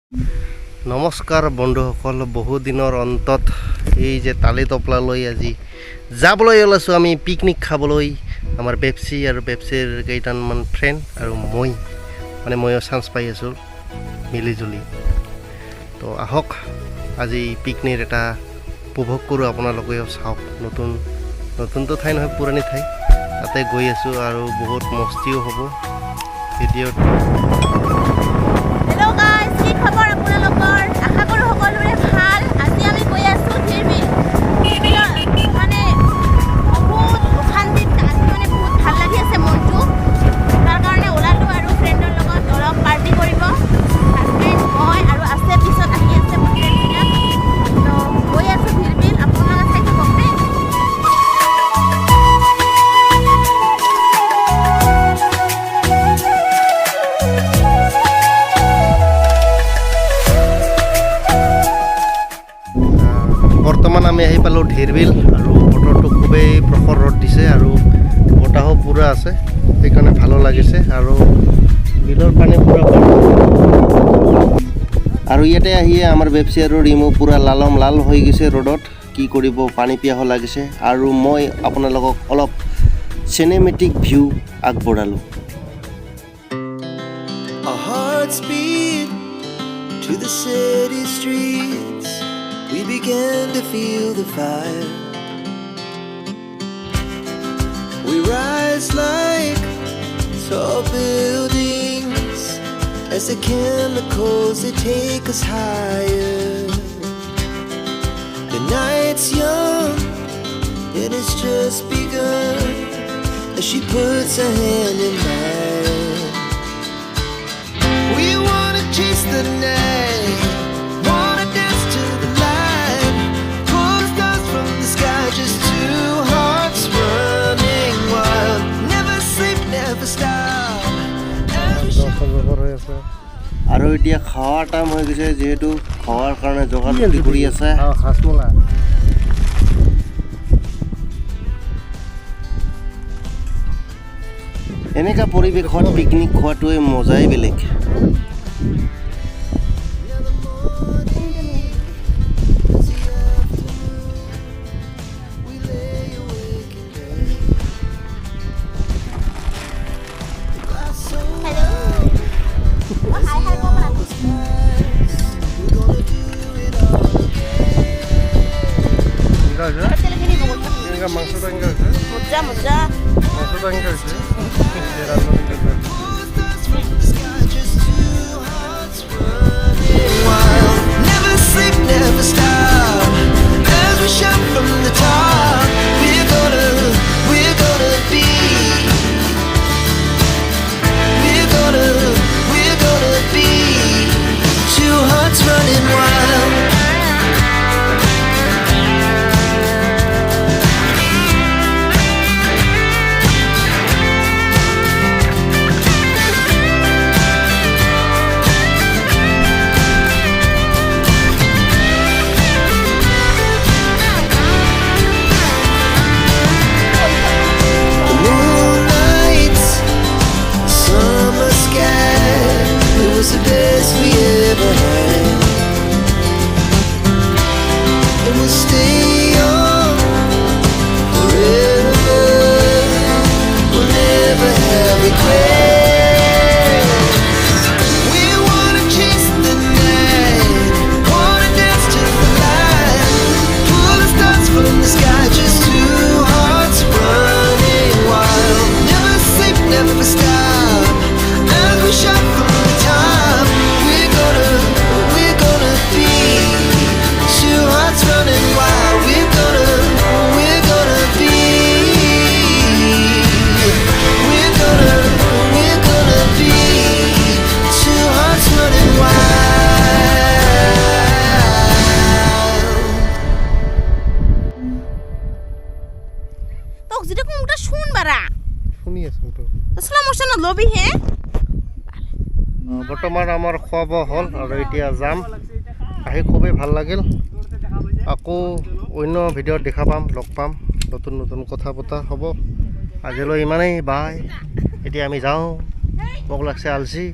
নমস্কাৰ বন্ধুসকল, বহু দিনৰ অন্তত এই যে তালি তপলালৈ আজি যাবলৈ ওলাইছোঁ আমি পিকনিক খাবলৈ। আমাৰ বেপচি আৰু বেপচিৰ কেইটামান ফ্ৰেণ্ড আৰু ময়ো চান্স পাই আছোঁ মিলিজুলি। তো আহক আজি পিকনিক এটা উপভোগ কৰোঁ, আপোনালোকেও চাওক। নতুনটো ঠাই নহয়, পুৰণি ঠাই, তাতে গৈ আছোঁ আৰু বহুত মস্তিও হ'ব ভিডিঅ'ত। হেল্ল' গাইজ, কি খবৰ আপোনালোকৰ? আশা কৰোঁ সকলোৰে ভাল। আজি আমি গৈ আছোঁ ধিৰবিল। মানে বহুত অশান্তিত, আজি মানে বহুত ভাল লাগি আছে মনটো। তাৰ কাৰণে ওলালোঁ আৰু ফ্ৰেণ্ডৰ লগত অলপ পাৰ্টি কৰিব। হাজবেণ্ড, মই আৰু আছে পিছত আহি আছে মোৰ ফ্ৰেণ্ডবিলাক। তো গৈ আছোঁ ধিৰবিল, আপোনালোকে চাই থাকক দেই। বৰ্তমান আমি আহি পালোঁ ধিৰবিল আৰু বতৰটো খুবেই প্ৰখৰ ৰ'দ দিছে আৰু বতাহো পূৰা আছে, সেইকাৰণে ভালো লাগিছে। আৰু বিলৰ পানী পূৰা আৰু ইয়াতে আহিয়ে আমাৰ বেপচি আৰু ৰিমু পূৰা লাল হৈ গৈছে ৰ'দত। কি কৰিব, পানী পিয়াহো লাগিছে। আৰু মই আপোনালোকক অলপ চিনেমেটিক ভিউ আগবঢ়ালোঁ। Our hearts beat to the city streets. We began to feel the fire. We rise like tall buildings as the chemicals they take us higher. The night's young and it's just begun as she puts her hand in mine. We wanna chase the night, wanna dance to the light, pull the stars from the sky, just two hearts running wild. Never sleep, never stop. আৰু এতিয়া খোৱাৰ time হৈ গৈছে, যিহেতু খোৱাৰ কাৰণে যোগাৰ কৰি আছে। এনেকুৱা পৰিৱেশত পিকনিক খোৱাটোৱে মজাই বেলেগ। Never sleep, never stop. As we shout from the top, we're gonna be. We're gonna be two hearts running wild. The best we ever had, and we'll stay young forever. We'll never have regrets. We wanna chase the night, wanna dance to the light, pull the stars from the sky, just two hearts running wild. Never sleep, never stop, as we shout from the top. We're gonna be two hearts running wild. We're gonna be. We're gonna be two hearts running wild. তোক যেটা কোনটা শুন বারা শুনি আছোঁ তো। তো slow মোশনত লবি হে। বৰ্তমান আমাৰ খোৱা বোৱা হ'ল আৰু এতিয়া যাম। আহি খুবেই ভাল লাগিল। আকৌ অন্য ভিডিঅ'ত লগ পাম, নতুন কথা পতা হ'ব। আজিলৈ ইমানেই, বাই। এতিয়া আমি যাওঁ, মোক লাগছে আলচি।